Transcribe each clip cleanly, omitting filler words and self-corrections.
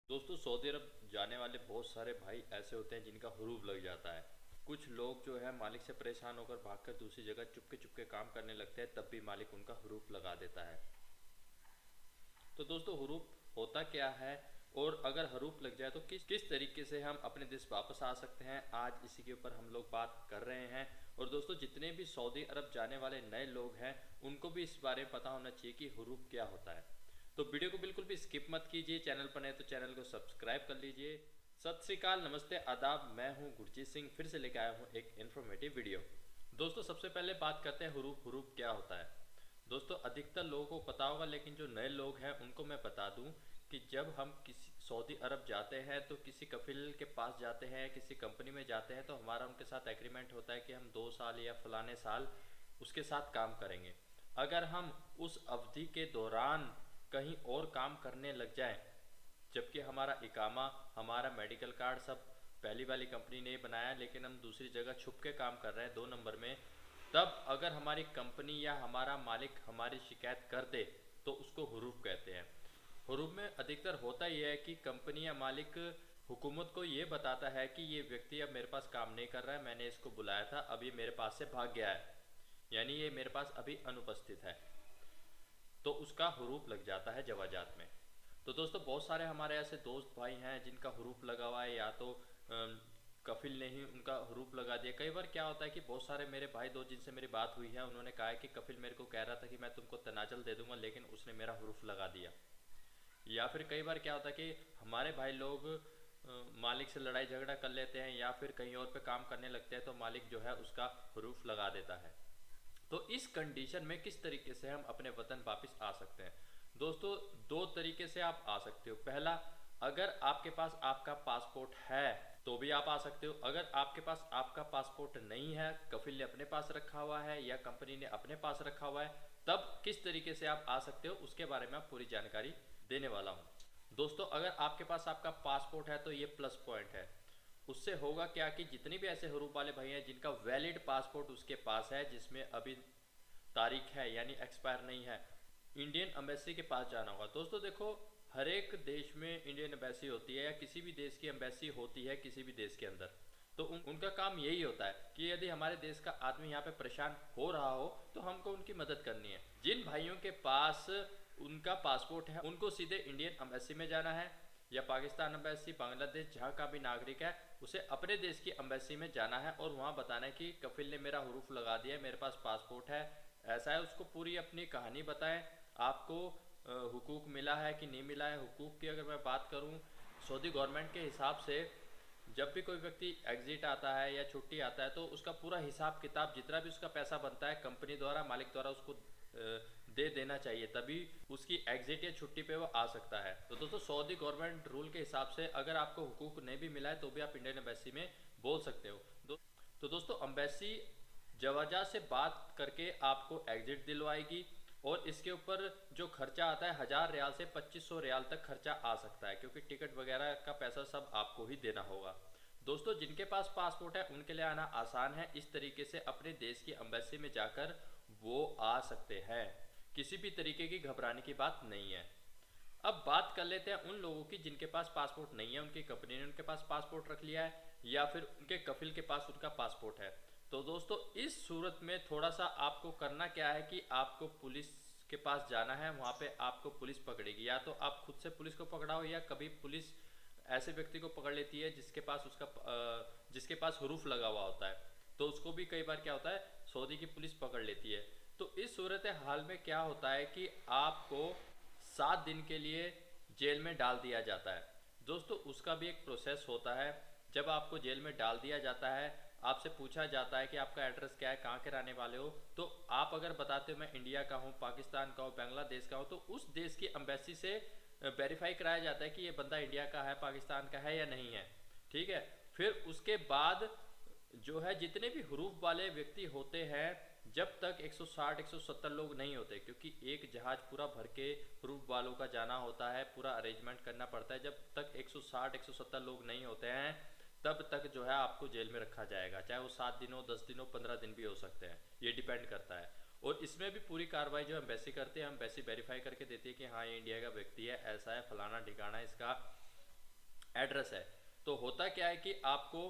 दोस्तों सऊदी अरब जाने वाले बहुत सारे भाई ऐसे होते हैं जिनका हुरूब लग जाता है। कुछ लोग जो है मालिक से परेशान होकर भागकर दूसरी जगह चुपके चुपके काम करने लगते हैं, तब भी मालिक उनका हुरूब लगा देता है। तो दोस्तों हुरूब होता क्या है, और अगर हुरूब लग जाए तो किस किस तरीके से हम अपने देश वापस आ सकते हैं, आज इसी के ऊपर हम लोग बात कर रहे हैं। और दोस्तों जितने भी सऊदी अरब जाने वाले नए लोग हैं उनको भी इस बारे में पता होना चाहिए कि हुरूब क्या होता है। तो वीडियो को बिल्कुल भी स्किप मत कीजिए, चैनल पर नए तो चैनल को सब्सक्राइब कर लीजिए। सत श्री अकाल, नमस्ते, आदाब, मैं हूं गुरजीत सिंह, फिर से लेकर आया हूं एक इन्फॉर्मेटिव वीडियो। दोस्तों सबसे पहले बात करते हैं हुरूब। हुरूब क्या होता है। दोस्तों अधिकतर लोगों को पता होगा, लेकिन जो नए लोग हैं उनको मैं बता दूं कि जब हम किसी सऊदी अरब जाते हैं तो किसी कफिल के पास जाते हैं, किसी कंपनी में जाते हैं, तो हमारा उनके साथ एग्रीमेंट होता है कि हम 2 साल या फलाने साल उसके साथ काम करेंगे। अगर हम उस अवधि के दौरान कहीं और काम करने लग जाएं, जबकि हमारा इकामा, हमारा मेडिकल कार्ड सब पहली वाली कंपनी ने बनाया, लेकिन हम दूसरी जगह छुप के काम कर रहे हैं 2 नंबर में, तब अगर हमारी कंपनी या हमारा मालिक हमारी शिकायत कर दे तो उसको हुरूब कहते हैं। हुरूब में अधिकतर होता यह है कि कंपनी या मालिक हुकूमत को ये बताता है कि ये व्यक्ति अब मेरे पास काम नहीं कर रहा है, मैंने इसको बुलाया था, अब ये मेरे पास से भाग गया है, यानी ये मेरे पास अभी अनुपस्थित है, तो उसका हुरूप लग जाता है जवाजात में। तो दोस्तों बहुत सारे हमारे ऐसे दोस्त भाई हैं जिनका हुरूप लगा हुआ है, या तो कफिल ने ही उनका हुरूप लगा दिया। कई बार क्या होता है कि बहुत सारे मेरे भाई दोस्त जिनसे मेरी बात हुई है, उन्होंने कहा है कि कफिल मेरे को कह रहा था कि मैं तुमको तनाजल दे दूंगा, लेकिन उसने मेरा हुरूप लगा दिया। या फिर कई बार क्या होता है कि हमारे भाई लोग मालिक से लड़ाई झगड़ा कर लेते हैं या फिर कहीं और पे काम करने लगते हैं, तो मालिक जो है उसका हुरूफ लगा देता है। तो इस कंडीशन में किस तरीके से हम अपने वतन वापस आ सकते हैं। दोस्तों दो तरीके से आप आ सकते हो। पहला, अगर आपके पास आपका पासपोर्ट है तो भी आप आ सकते हो। अगर आपके पास आपका पासपोर्ट नहीं है, कफिल ने अपने पास रखा हुआ है या कंपनी ने अपने पास रखा हुआ है, तब किस तरीके से आप आ सकते हो उसके बारे में आप पूरी जानकारी देने वाला हूं। दोस्तों अगर आपके पास आपका पासपोर्ट है तो ये प्लस पॉइंट है। उससे होगा क्या कि जितने भी ऐसे हरूप वाले भाई हैं जिनका वैलिड पासपोर्ट उसके पास है, जिसमें अभी तारीख है यानी एक्सपायर नहीं है, इंडियन एम्बेसी के पास जाना होगा। दोस्तों देखो, हर एक देश में इंडियन एम्बेसी होती है या किसी भी देश की एम्बेसी होती है किसी भी देश के अंदर। तो उनका काम यही होता है कि यदि हमारे देश का आदमी यहाँ पे परेशान हो रहा हो तो हमको उनकी मदद करनी है। जिन भाइयों के पास उनका पासपोर्ट है उनको सीधे इंडियन एम्बेसी में जाना है, या पाकिस्तान एम्बेसी, बांग्लादेश, जहाँ का भी नागरिक है उसे अपने देश की एम्बेसी में जाना है और वहाँ बताना है कि कफिल ने मेरा हुरूफ लगा दिया, मेरे पास पासपोर्ट है, ऐसा है। उसको पूरी अपनी कहानी बताएं, आपको हुकूक मिला है कि नहीं मिला है। हुकूक की अगर मैं बात करूं, सऊदी गवर्नमेंट के हिसाब से जब भी कोई व्यक्ति एग्जिट आता है या छुट्टी आता है तो उसका पूरा हिसाब किताब, जितना भी उसका पैसा बनता है कंपनी द्वारा, मालिक द्वारा उसको दे देना चाहिए, तभी उसकी एग्जिट या छुट्टी पे वो आ सकता है। तो दोस्तों सऊदी गवर्नमेंट रूल के हिसाब से अगर आपको हुकूक नहीं भी मिला है तो भी आप इंडियन एम्बेसी में बोल सकते हो। तो दोस्तों एम्बेसी जवाजा से बात करके आपको एग्जिट दिलवाएगी, और इसके ऊपर जो खर्चा आता है 1000 रियाल से 2500 रियाल तक खर्चा आ सकता है, क्योंकि टिकट वगैरह का पैसा सब आपको ही देना होगा। दोस्तों जिनके पास पासपोर्ट है उनके लिए आना आसान है, इस तरीके से अपने देश की एम्बेसी में जाकर वो आ सकते हैं, किसी भी तरीके की घबराने की बात नहीं है। अब बात कर लेते हैं उन लोगों की जिनके पास पासपोर्ट नहीं है, उनकी कंपनी ने उनके पास पासपोर्ट रख लिया है या फिर उनके कफिल के पास उनका पासपोर्ट है। तो दोस्तों इस सूरत में थोड़ा सा आपको करना क्या है कि आपको पुलिस के पास जाना है, वहाँ पे आपको पुलिस पकड़ेगी, या तो आप खुद से पुलिस को पकड़ाओ या कभी पुलिस ऐसे व्यक्ति को पकड़ लेती है जिसके पास हुरूफ लगा हुआ होता है, तो उसको भी कई बार क्या होता है सऊदी की पुलिस पकड़ लेती है। तो इस सूरत हाल में क्या होता है कि आपको 7 दिन के लिए जेल में डाल दिया जाता है। दोस्तों उसका भी एक प्रोसेस होता है। जब आपको जेल में डाल दिया जाता है, आपसे पूछा जाता है कि आपका एड्रेस क्या है, कहाँ के रहने वाले हो, तो आप अगर बताते हो मैं इंडिया का हूँ, पाकिस्तान का हूँ, बांग्लादेश का हूँ, तो उस देश की एम्बेसी से वेरीफाई कराया जाता है कि ये बंदा इंडिया का है, पाकिस्तान का है या नहीं है। ठीक है, फिर उसके बाद जो है जितने भी हरूफ वाले व्यक्ति होते हैं, जब तक 160 170 लोग नहीं होते, क्योंकि एक जहाज पूरा भर के हरूफ वालों का जाना होता है, पूरा अरेंजमेंट करना पड़ता है, जब तक 160 170 लोग नहीं होते हैं तब तक जो है आपको जेल में रखा जाएगा, चाहे वो 7 दिन हो, 10 दिन हो, 15 दिन भी हो सकते हैं, ये डिपेंड करता है। और इसमें भी पूरी कार्रवाई जो एम्बेसी करती है, एम्बेसी वेरीफाई करके देती है कि हाँ ये इंडिया का व्यक्ति है, ऐसा है, फलाना ठिकाना इसका एड्रेस है। तो होता क्या है कि आपको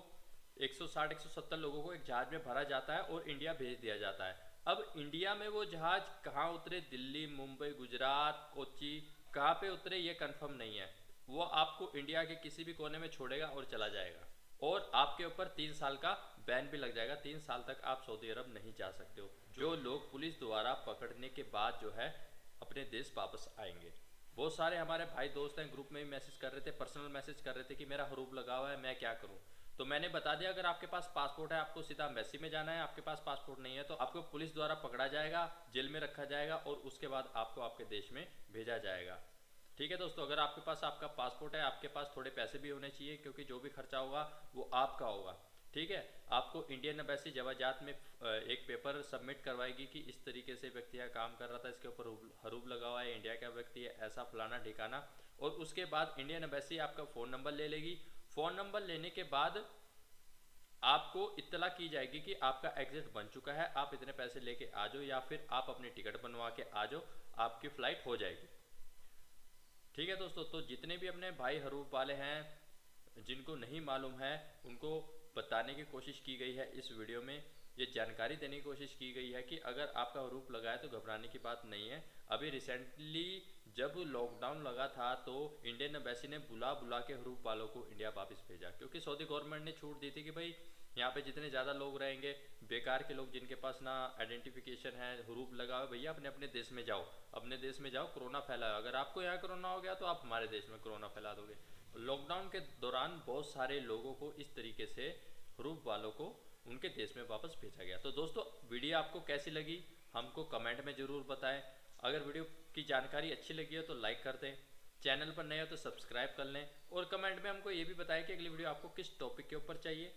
160-170 लोगों को एक जहाज में भरा जाता है और इंडिया भेज दिया जाता है। अब इंडिया में वो जहाज कहाँ उतरे, दिल्ली, मुंबई, गुजरात, कोच्चि, कहाँ पे उतरे ये कंफर्म नहीं है। वो आपको इंडिया के किसी भी कोने में छोड़ेगा और चला जाएगा, और आपके ऊपर 3 साल का बैन भी लग जाएगा। 3 साल तक आप सऊदी अरब नहीं जा सकते हो, जो लोग पुलिस द्वारा पकड़ने के बाद जो है अपने देश वापस आएंगे। बहुत सारे हमारे भाई दोस्त हैं, ग्रुप में भी मैसेज कर रहे थे, पर्सनल मैसेज कर रहे थे कि मेरा हरूफ लगा हुआ है, मैं क्या करूं। तो मैंने बता दिया, अगर आपके पास पासपोर्ट है आपको सीधा एम्बेसी में जाना है, आपके पास पासपोर्ट नहीं है तो आपको पुलिस द्वारा पकड़ा जाएगा, जेल में रखा जाएगा और उसके बाद आपको आपके देश में भेजा जाएगा। ठीक है दोस्तों, अगर आपके पास आपका पासपोर्ट है, आपके पास थोड़े पैसे भी होने चाहिए, क्योंकि जो भी खर्चा होगा वो आपका होगा। ठीक है, आपको इंडियन एम्बेसी जवाजात में एक पेपर सबमिट करवाएगी कि इस तरीके से व्यक्ति यहाँ काम कर रहा था, इसके ऊपर हरूफ लगा हुआ है, इंडिया का व्यक्ति है, ऐसा फलाना ठिकाना। और उसके बाद इंडियन एम्बेसी आपका फ़ोन नंबर ले लेगी। फ़ोन नंबर लेने के बाद आपको इत्तला की जाएगी कि आपका एग्जिट बन चुका है, आप इतने पैसे लेके आ जाओ, या फिर आप अपनी टिकट बनवा के आ जाओ, आपकी फ़्लाइट हो जाएगी। ठीक है दोस्तों, तो जितने भी अपने भाई हरूफ वाले हैं, जिनको नहीं मालूम है, उनको बताने की कोशिश की गई है इस वीडियो में। ये जानकारी देने की कोशिश की गई है कि अगर आपका हरूफ लगा है तो घबराने की बात नहीं है। अभी रिसेंटली जब लॉकडाउन लगा था तो इंडियन एम्बेसी ने बुला बुला के हरूफ वालों को इंडिया वापस भेजा, क्योंकि सऊदी गवर्नमेंट ने छूट दी थी कि भाई यहाँ पे जितने ज़्यादा लोग रहेंगे, बेकार के लोग जिनके पास ना आइडेंटिफिकेशन है, हरूफ लगा हुआ, भैया अपने अपने देश में जाओ, अपने देश में जाओ, कोरोना फैलाओ। अगर आपको यहाँ कोरोना हो गया तो आप हमारे देश में कोरोना फैला दोगे। लॉकडाउन के दौरान बहुत सारे लोगों को इस तरीके से, हरूफ वालों को, उनके देश में वापस भेजा गया। तो दोस्तों, वीडियो आपको कैसी लगी हमको कमेंट में ज़रूर बताएं। अगर वीडियो की जानकारी अच्छी लगी हो तो लाइक कर दें, चैनल पर नए हो तो सब्सक्राइब कर लें, और कमेंट में हमको ये भी बताएं कि अगली वीडियो आपको किस टॉपिक के ऊपर चाहिए।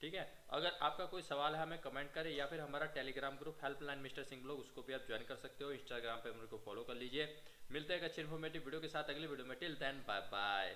ठीक है, अगर आपका कोई सवाल है हमें कमेंट करें, या फिर हमारा Telegram group helpline mister Singh blog, उसको भी आप ज्वाइन कर सकते हो। इंस्टाग्राम पे मेरे को फॉलो कर लीजिए। मिलते हैं एक अच्छी इन्फॉर्मेटिव वीडियो के साथ अगली वीडियो में। Till then bye bye.